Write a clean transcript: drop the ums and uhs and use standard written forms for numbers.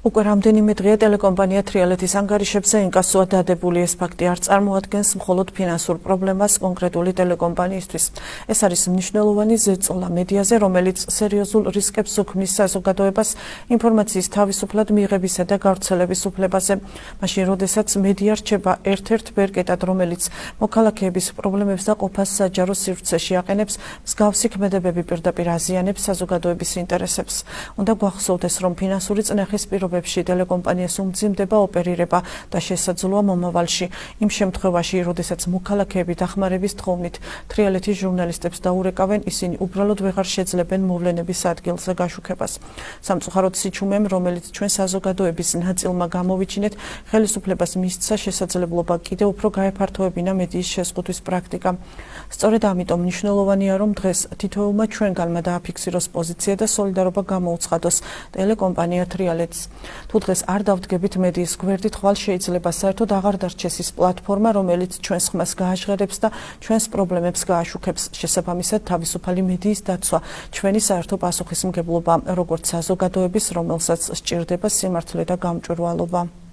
უკვე რამდენიმე დღეა ტელეკომპანია თრიალეთის ანგარიშებზე ინკასოა დადებული. ეს ფაქტი არ წარმოადგენს მხოლოდ ფინანსურ პრობლემას კონკრეტული ტელეკომპანიისთვის. ეს არის მნიშვნელოვანი ზეწოლა მედიაზე, რომელიც სერიოზულ რისკებს უქმნის საზოგადოებას ინფორმაციის თავისუფლად მიღებისა და გავრცელების უფლებაზე. მაშინ, როდესაც მედია რჩება ერთ-ერთ ბერკეტად, რომელიც მოქალაქეების პრობლემებს და ყოფას საჯარო სივრცეში აყენებს, მსგავსი ქმედებები პირდაპირ აზიანებს საზოგადოების ინტერესებს. უნდა გვახსოვდეს, რომ ფინანსური წნეხის პირობებში ტელეკომპანიას უმძიმდება ოპერირება და შესაძლოა მომავალში, იმ შემთხვევაში, როდესაც მოქალაქეები დახმარების თხოვნით თრიალეთის ჟურნალისტებს დაურეკავენ, ისინი უბრალოდ ვეღარ შეძლებენ მოვლენების ადგილზე გაშუქებას. სამწუხაროდ სიჩუმემ, რომელიც ჩვენ საზოგადოების ნაწილმა გამოვიჩინეთ, ხელისუფლებას მისცა შესაძლებლობა კიდევ უფრო გაეფართოებინა მედიის შეზღუდვის პრაქტიკა. სწორედ ამიტომ მნიშვნელოვანია, რომ დღეს თითოეულმა ჩვენგანმა დააფიქსიროს პოზიცია და სოლიდარობა გამოუცხადოს ტელეკომპანია თრიალეთს. თუ დღეს არ დავდგებით მედიის გვერდით, ხვალ შეიძლება საერთოდ აღარ დარჩეს ის პლატფორმა, რომელიც ჩვენს ხმას გააჟღერებს და ჩვენს პრობლემებს გააშუქებს. შესაბამისად, თავისუფალი მედიის დაცვა ჩვენი საერთო პასუხისმგებლობა, როგორც საზოგადოების, რომელსაც სჭირდება სიმართლე და გამჭვირვალობა.